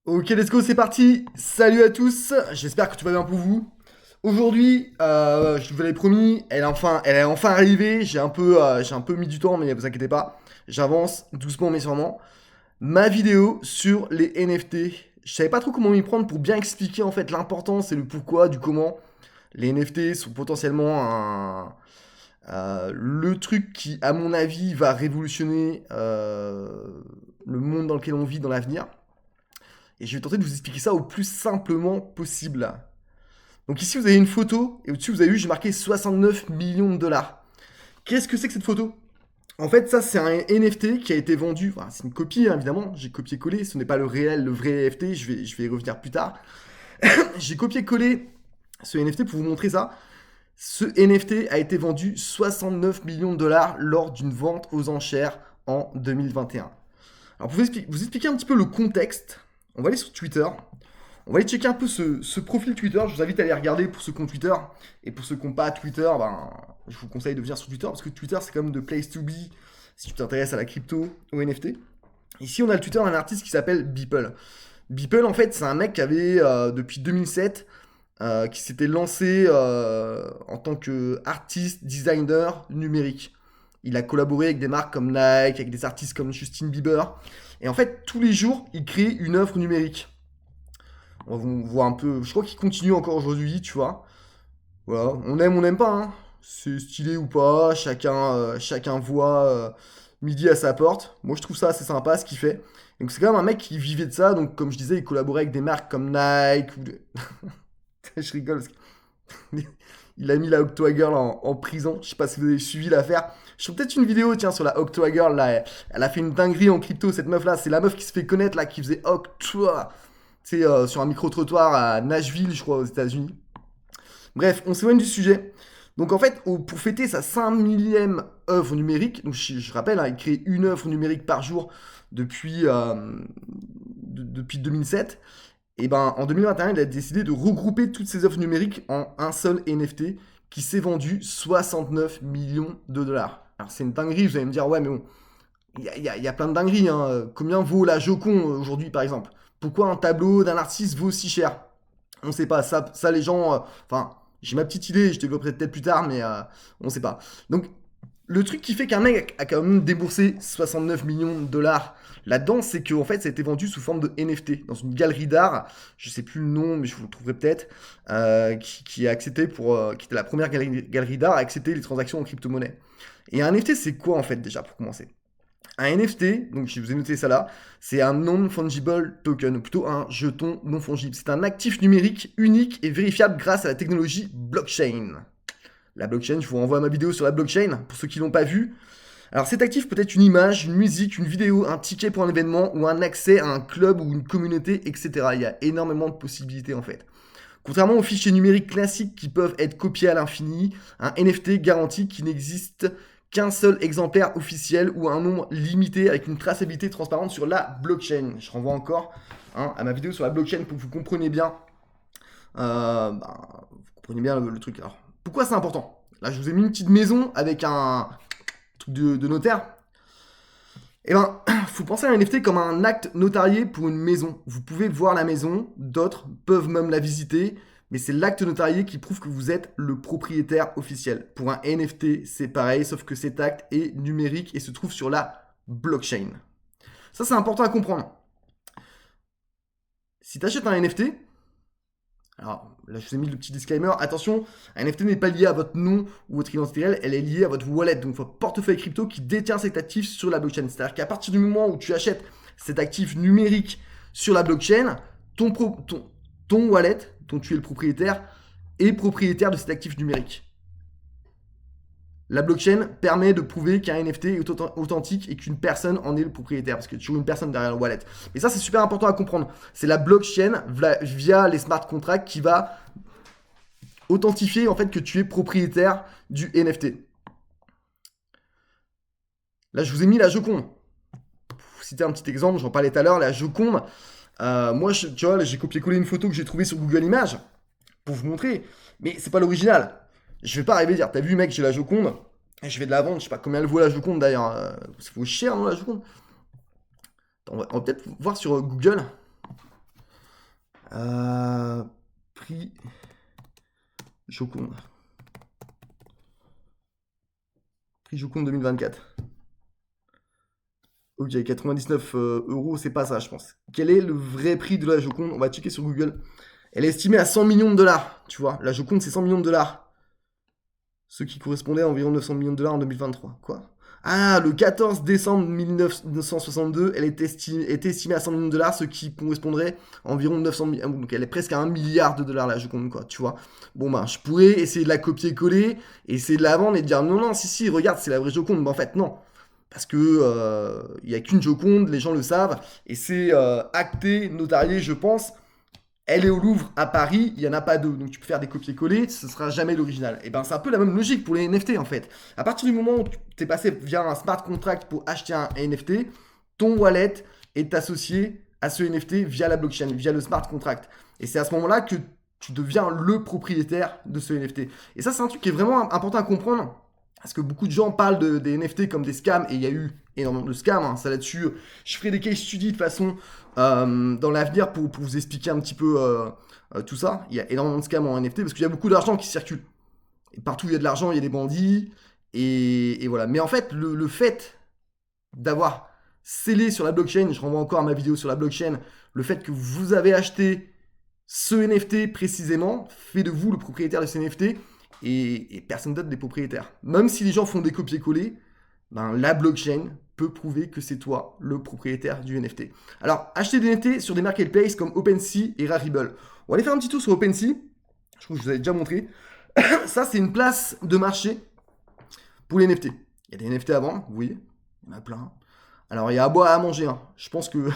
Ok, let's go, c'est parti. Salut à tous. J'espère que tout va bien pour vous. Aujourd'hui, je vous l'avais promis, elle est enfin arrivée. J'ai un peu mis du temps, mais vous inquiétez pas. J'avance doucement mais sûrement. Ma vidéo sur les NFT. Je savais pas trop comment m'y prendre pour bien expliquer en fait l'importance et le pourquoi du comment. Les NFT sont potentiellement le truc qui, à mon avis, va révolutionner le monde dans lequel on vit dans l'avenir. Et je vais tenter de vous expliquer ça au plus simplement possible. Donc ici, vous avez une photo, et au-dessus, vous avez vu, j'ai marqué 69 millions de dollars. Qu'est-ce que c'est que cette photo? En fait, ça, c'est un NFT qui a été vendu. Enfin, c'est une copie, hein, évidemment. J'ai copié-collé. Ce n'est pas le réel, le vrai NFT. Je vais y revenir plus tard. J'ai copié-collé ce NFT pour vous montrer ça. Ce NFT a été vendu 69 millions de dollars lors d'une vente aux enchères en 2021. Alors, pour vous expliquer un petit peu le contexte, on va aller sur Twitter. On va aller checker un peu ce profil Twitter. Je vous invite à aller regarder pour ceux qui ont Twitter. Et pour ceux qui n'ont pas Twitter, je vous conseille de venir sur Twitter parce que Twitter, c'est comme the place to be si tu t'intéresses à la crypto, au NFT. Ici, on a le Twitter d'un artiste qui s'appelle Beeple. Beeple, en fait, c'est un mec qui avait, depuis 2007, qui s'était lancé en tant qu'artiste, designer numérique. Il a collaboré avec des marques comme Nike, avec des artistes comme Justin Bieber. Et en fait, tous les jours, il crée une œuvre numérique. On voit un peu. Je crois qu'il continue encore aujourd'hui, tu vois. Voilà, on n'aime pas, hein. C'est stylé ou pas, chacun voit midi à sa porte. Moi, je trouve ça assez sympa ce qu'il fait. Donc, c'est quand même un mec qui vivait de ça. Donc, comme je disais, il collaborait avec des marques comme Nike. Je rigole parce qu'il a mis la Octoa Girl en prison. Je sais pas si vous avez suivi l'affaire. Je ferai peut-être une vidéo, tiens, sur la Octoa Girl. Là, elle a fait une dinguerie en crypto, cette meuf-là. C'est la meuf qui se fait connaître, là, qui faisait Octoa. C'est sur un micro-trottoir à Nashville, je crois, aux États-Unis. Bref, on s'éloigne du sujet. Donc en fait, pour fêter sa 5 millième œuvre numérique, donc je rappelle, hein, il crée une œuvre numérique par jour depuis, depuis 2007, et ben en 2021, il a décidé de regrouper toutes ses œuvres numériques en un seul NFT qui s'est vendu 69 millions de dollars. Alors c'est une dinguerie, vous allez me dire, ouais mais bon, il y a plein de dingueries, hein. Combien vaut la Joconde aujourd'hui par exemple? Pourquoi un tableau d'un artiste vaut si cher? On sait pas, ça les gens. Enfin, j'ai ma petite idée, je développerai peut-être plus tard, mais on sait pas. Donc, le truc qui fait qu'un mec a quand même déboursé 69 millions de dollars là-dedans, c'est qu'en fait, ça a été vendu sous forme de NFT dans une galerie d'art. Je sais plus le nom, mais je vous le trouverai peut-être. Qui a accepté qui était la première galerie d'art à accepter les transactions en crypto-monnaie. Et un NFT, c'est quoi en fait déjà pour commencer? Un NFT, donc je vous ai noté ça là, c'est un non-fungible token, ou plutôt un jeton non fongible. C'est un actif numérique unique et vérifiable grâce à la technologie blockchain. La blockchain, je vous renvoie à ma vidéo sur la blockchain, pour ceux qui l'ont pas vu. Alors cet actif peut être une image, une musique, une vidéo, un ticket pour un événement, ou un accès à un club ou une communauté, etc. Il y a énormément de possibilités en fait. Contrairement aux fichiers numériques classiques qui peuvent être copiés à l'infini, un NFT garantit qu'il n'existe qu'un seul exemplaire officiel ou un nombre limité avec une traçabilité transparente sur la blockchain. Je renvoie encore, hein, à ma vidéo sur la blockchain pour que vous compreniez bien, vous comprenez bien le truc. Alors, pourquoi c'est important? Là, je vous ai mis une petite maison avec un truc de notaire. Eh ben, faut penser à un NFT comme un acte notarié pour une maison. Vous pouvez voir la maison, d'autres peuvent même la visiter, mais c'est l'acte notarié qui prouve que vous êtes le propriétaire officiel. Pour un NFT, c'est pareil, sauf que cet acte est numérique et se trouve sur la blockchain. Ça, c'est important à comprendre. Si tu achètes un NFT, alors là, je vous ai mis le petit disclaimer. Attention, un NFT n'est pas lié à votre nom ou votre identité réelle, elle est liée à votre wallet, donc votre portefeuille crypto qui détient cet actif sur la blockchain. C'est-à-dire qu'à partir du moment où tu achètes cet actif numérique sur la blockchain, ton wallet, dont tu es le propriétaire, est propriétaire de cet actif numérique. La blockchain permet de prouver qu'un NFT est authentique et qu'une personne en est le propriétaire, parce qu'il y a toujours une personne derrière le wallet. Mais ça, c'est super important à comprendre. C'est la blockchain, via les smart contracts, qui va authentifier en fait que tu es propriétaire du NFT. Là, je vous ai mis la Joconde. Pour vous citer un petit exemple, j'en parlais tout à l'heure, la Joconde. Moi, tu vois, j'ai copié-collé une photo que j'ai trouvée sur Google Images pour vous montrer, mais c'est pas l'original. Je vais pas arriver à dire, t'as vu, mec, j'ai la Joconde, et je vais de la vendre, je sais pas combien elle vaut la Joconde d'ailleurs. Ça vaut cher, non, la Joconde? Attends, on va peut-être voir sur Google. Euh, prix Joconde. Prix Joconde 2024. Ok, 99 euros, c'est pas ça, je pense. Quel est le vrai prix de la Joconde? On va checker sur Google. Elle est estimée à 100 millions de dollars, tu vois. La Joconde, c'est 100 millions de dollars. Ce qui correspondait à environ 900 millions de dollars en 2023. Quoi? Ah, le 14 décembre 1962, elle était estimée à 100 millions de dollars, ce qui correspondrait à environ 900 millions. Donc elle est presque à 1 milliard de dollars, la Joconde, quoi, tu vois. Bon, ben, je pourrais essayer de la copier-coller, essayer de la vendre et de dire non, non, si, regarde, c'est la vraie Joconde. Mais en fait, non. Parce que il n'y a qu'une Joconde, les gens le savent, et c'est acté, notarié, je pense. Elle est au Louvre à Paris, il n'y en a pas deux. Donc tu peux faire des copier-coller, ce sera jamais l'original. Et ben c'est un peu la même logique pour les NFT en fait. À partir du moment où tu es passé via un smart contract pour acheter un NFT, ton wallet est associé à ce NFT via la blockchain, via le smart contract. Et c'est à ce moment-là que tu deviens le propriétaire de ce NFT. Et ça c'est un truc qui est vraiment important à comprendre. Parce que beaucoup de gens parlent des NFT comme des scams, et il y a eu énormément de scams, hein, ça là-dessus. Je ferai des case studies de façon dans l'avenir pour vous expliquer un petit peu tout ça. Il y a énormément de scams en NFT parce qu'il y a beaucoup d'argent qui circule. Et partout où il y a de l'argent, il y a des bandits. Et voilà. Mais en fait, le fait d'avoir scellé sur la blockchain, je renvoie encore à ma vidéo sur la blockchain, le fait que vous avez acheté ce NFT précisément fait de vous le propriétaire de ce NFT et personne d'autre n'est propriétaire. Même si les gens font des copier-coller, ben, la blockchain peut prouver que c'est toi le propriétaire du NFT. Alors, acheter des NFT sur des marketplaces comme OpenSea et Rarible. On va aller faire un petit tour sur OpenSea. Je trouve que je vous avais déjà montré. Ça, c'est une place de marché pour les NFT. Il y a des NFT à vendre, vous voyez, il y en a plein. Alors, il y a à boire et à manger. Hein. Je pense que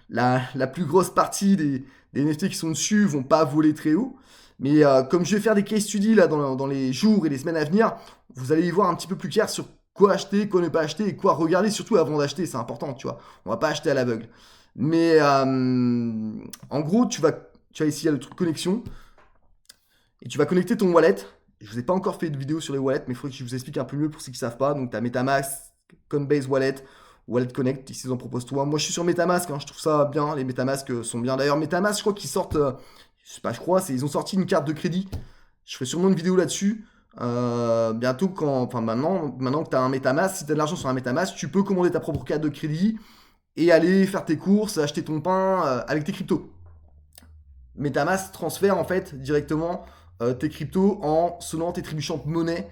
la plus grosse partie des NFT qui sont dessus vont pas voler très haut. Mais comme je vais faire des case studies là, dans les jours et les semaines à venir, vous allez y voir un petit peu plus clair sur quoi acheter, quoi ne pas acheter et quoi regarder surtout avant d'acheter. C'est important, tu vois. On va pas acheter à l'aveugle. Mais en gros, tu vas ici, il y a le truc connexion. Et tu vas connecter ton wallet. Je vous ai pas encore fait de vidéo sur les wallets, mais il faudrait que je vous explique un peu mieux pour ceux qui savent pas. Donc, tu as MetaMask, Coinbase Wallet, Wallet Connect, ici ils en proposent toi. Moi je suis sur MetaMask, hein, je trouve ça bien, les MetaMask sont bien. D'ailleurs MetaMask, je crois qu'ils sortent, je sais pas, je crois, ils ont sorti une carte de crédit. Je ferai sûrement une vidéo là-dessus. Bientôt maintenant que tu as un MetaMask, si tu as de l'argent sur un MetaMask, tu peux commander ta propre carte de crédit et aller faire tes courses, acheter ton pain avec tes cryptos. MetaMask transfère en fait directement tes cryptos en sonnant tes trébuchants de monnaie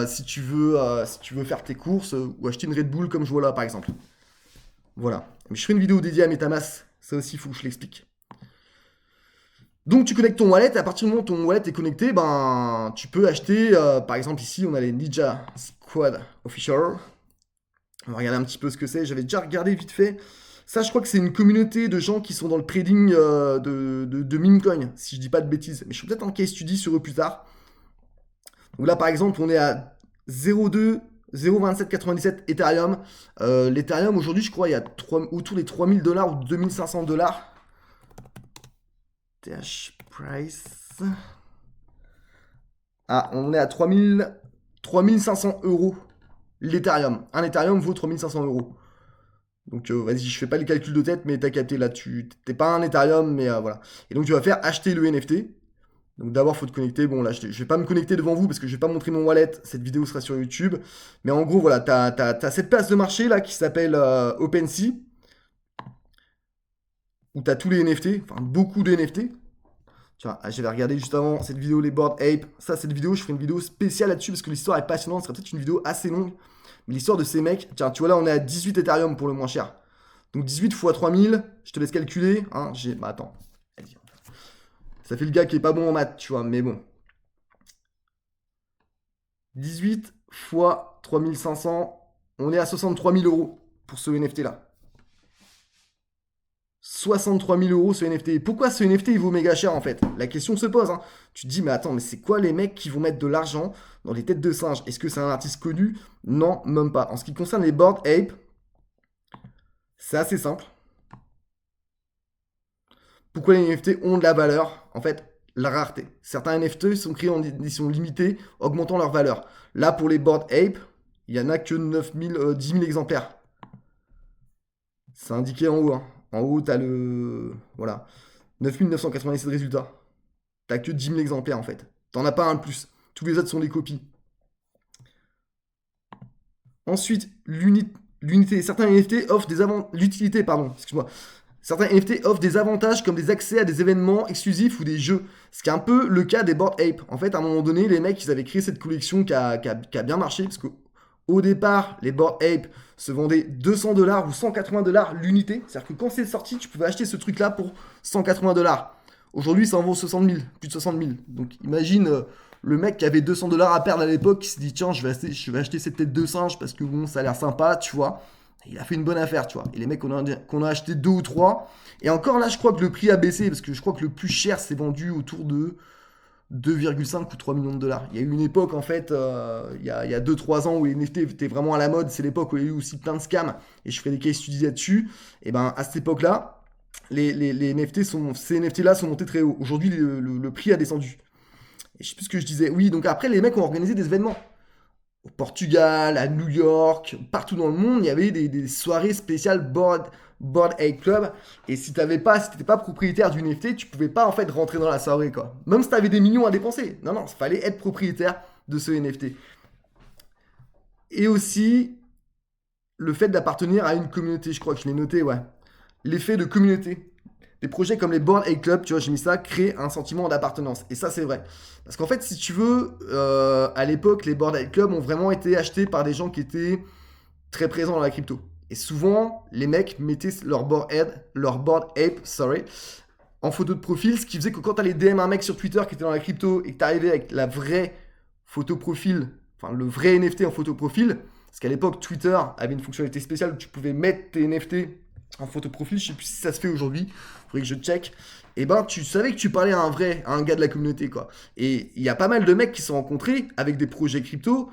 si tu veux faire tes courses ou acheter une Red Bull comme je vois là par exemple. Voilà. Mais je ferai une vidéo dédiée à MetaMask, ça aussi il faut que je l'explique. Donc tu connectes ton wallet, et à partir du moment où ton wallet est connecté, ben tu peux acheter, par exemple ici on a les Ninja Squad Official. On va regarder un petit peu ce que c'est, j'avais déjà regardé vite fait. Ça, je crois que c'est une communauté de gens qui sont dans le trading de meme coin, si je dis pas de bêtises. Mais je ferai peut-être un case study sur eux plus tard. Donc là, par exemple, on est à 0,2, 0,2797 Ethereum. L'Ethereum, aujourd'hui, je crois, il y a autour des 3000 dollars ou 2500 dollars. TH price. Ah, on est à 3500 euros l'Ethereum. Un Ethereum vaut 3500 euros. Donc vas-y, je fais pas les calculs de tête, mais t'as capté là, t'es pas un Ethereum, mais voilà. Et donc tu vas faire acheter le NFT. Donc d'abord, il faut te connecter. Bon, là, je vais pas me connecter devant vous parce que je vais pas montrer mon wallet. Cette vidéo sera sur YouTube. Mais en gros, voilà, t'as cette place de marché là qui s'appelle OpenSea, où t'as tous les NFT, enfin beaucoup de NFT. Tiens, j'avais regardé juste avant cette vidéo, les Bored Ape. Ça, cette vidéo, je ferai une vidéo spéciale là-dessus parce que l'histoire est passionnante. Ce sera peut-être une vidéo assez longue. Mais l'histoire de ces mecs, tiens, tu vois là, on est à 18 Ethereum pour le moins cher. Donc 18 x 3000, je te laisse calculer. Hein, bah attends. Ça fait le gars qui est pas bon en maths, tu vois, mais bon. 18 fois 3500, on est à 63 000 euros pour ce NFT là. 63 000 euros ce NFT. Pourquoi ce NFT il vaut méga cher en fait? La question se pose. Hein. Tu te dis, mais attends, mais c'est quoi les mecs qui vont mettre de l'argent dans les têtes de singes? Est-ce que c'est un artiste connu? Non, même pas. En ce qui concerne les Bored Ape, c'est assez simple. Pourquoi les NFT ont de la valeur? En fait, la rareté. Certains NFT sont créés en édition limitée, augmentant leur valeur. Là, pour les Bored Ape, il n'y en a que 10 000 exemplaires. C'est indiqué en haut. Hein. En haut, tu as le. Voilà. 9997 résultats. T'as que 10 000 exemplaires en fait. T'en as pas un de plus. Tous les autres sont des copies. Ensuite, l'unité. Certains NFT offrent des avantages. L'utilité, pardon, excuse-moi. Certains NFT offrent des avantages comme des accès à des événements exclusifs ou des jeux. Ce qui est un peu le cas des Bored Ape. En fait, à un moment donné, les mecs, ils avaient créé cette collection qui a bien marché. Parce qu'au départ, les Bored Ape se vendaient 200 $ ou 180 $ l'unité. C'est-à-dire que quand c'est sorti, tu pouvais acheter ce truc-là pour 180 $. Aujourd'hui, ça en vaut 60 000, plus de 60 000. Donc imagine le mec qui avait 200 $ à perdre à l'époque, qui s'est dit tiens, je vais acheter cette tête de singe parce que bon, ça a l'air sympa, tu vois. Il a fait une bonne affaire, tu vois. Et les mecs qu'on a acheté 2 ou 3. Et encore là, je crois que le prix a baissé parce que je crois que le plus cher s'est vendu autour de 2,5 ou 3 millions de $. Il y a eu une époque, en fait, il y a 2-3 ans où les NFT étaient vraiment à la mode. C'est l'époque où il y a eu aussi plein de scams. Et je ferai des case studies là-dessus. Et ben, à cette époque-là, les NFT ces NFT-là sont montés très haut. Aujourd'hui, le prix a descendu. Et je sais plus ce que je disais. Oui, donc après, les mecs ont organisé des événements. Au Portugal, à New York, partout dans le monde, il y avait des soirées spéciales Bored Ape Club. Et si t'étais pas propriétaire d'une NFT, tu pouvais pas en fait rentrer dans la soirée, quoi. Même si t'avais des millions à dépenser. Non, il fallait être propriétaire de ce NFT. Et aussi, le fait d'appartenir à une communauté, je crois que je l'ai noté, ouais. L'effet de communauté. Des projets comme les Bored Ape Club, tu vois, j'ai mis ça, créent un sentiment d'appartenance. Et ça, c'est vrai. Parce qu'en fait, si tu veux, à l'époque, les Bored Ape Club ont vraiment été achetés par des gens qui étaient très présents dans la crypto. Et souvent, les mecs mettaient leur Bored Ape, en photo de profil, ce qui faisait que quand t'allais DM un mec sur Twitter qui était dans la crypto et que t'arrivais avec la vraie photo profil, enfin le vrai NFT en photo profil, parce qu'à l'époque, Twitter avait une fonctionnalité spéciale où tu pouvais mettre tes NFT en photo profil, je sais plus si ça se fait aujourd'hui, faudrait que je check. Et ben tu savais que tu parlais à un gars de la communauté, quoi. Et il y a pas mal de mecs qui se sont rencontrés avec des projets crypto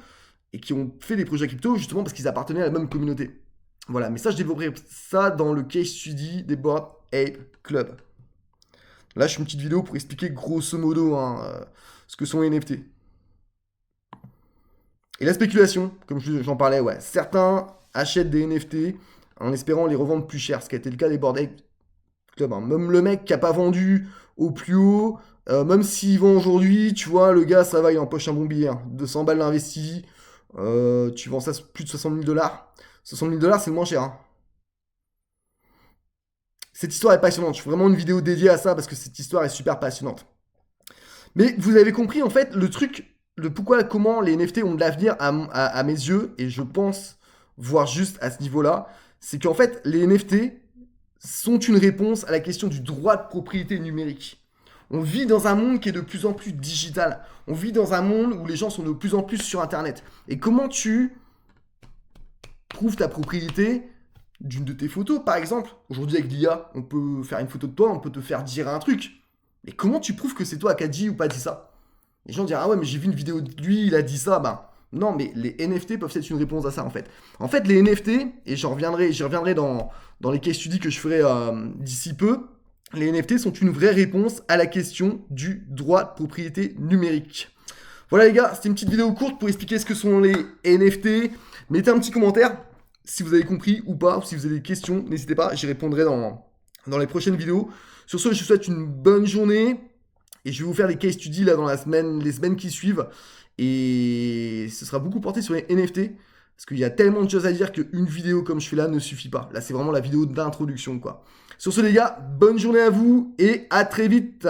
et qui ont fait des projets crypto justement parce qu'ils appartenaient à la même communauté. Voilà, mais ça je développerai ça dans le case study des Bored Ape Club. Là je fais une petite vidéo pour expliquer grosso modo ce que sont les NFT. Et la spéculation, comme j'en parlais, ouais. Certains achètent des NFT en espérant les revendre plus cher, ce qui a été le cas des Bored Ape Club. Hein. Même le mec qui a pas vendu au plus haut, même s'il vend aujourd'hui, tu vois, le gars, ça va, il empoche un bon billet. Hein. 200 balles investi, tu vends ça plus de 60 000 $. 60 000 $, c'est le moins cher. Hein. Cette histoire est passionnante. Je fais vraiment une vidéo dédiée à ça parce que cette histoire est super passionnante. Mais vous avez compris, en fait, le truc, le pourquoi, comment les NFT ont de l'avenir à mes yeux, et je pense voir juste à ce niveau-là, c'est qu'en fait, les NFT sont une réponse à la question du droit de propriété numérique. On vit dans un monde qui est de plus en plus digital. On vit dans un monde où les gens sont de plus en plus sur Internet. Et comment tu prouves ta propriété d'une de tes photos, par exemple? Aujourd'hui, avec l'IA, on peut faire une photo de toi, on peut te faire dire un truc. Mais comment tu prouves que c'est toi qui as dit ou pas dit ça? Les gens diront, ah ouais, mais j'ai vu une vidéo de lui, il a dit ça. Ben, non, mais les NFT peuvent être une réponse à ça, en fait. En fait, les NFT, et j'y reviendrai dans les case studies que je ferai d'ici peu, les NFT sont une vraie réponse à la question du droit de propriété numérique. Voilà les gars, c'était une petite vidéo courte pour expliquer ce que sont les NFT. Mettez un petit commentaire si vous avez compris ou pas, ou si vous avez des questions, n'hésitez pas, j'y répondrai dans les prochaines vidéos. Sur ce, je vous souhaite une bonne journée. Et je vais vous faire des case studies là dans les semaines qui suivent. Et ce sera beaucoup porté sur les NFT. Parce qu'il y a tellement de choses à dire qu'une vidéo comme je fais là ne suffit pas. Là, c'est vraiment la vidéo d'introduction, quoi. Sur ce, les gars, bonne journée à vous et à très vite.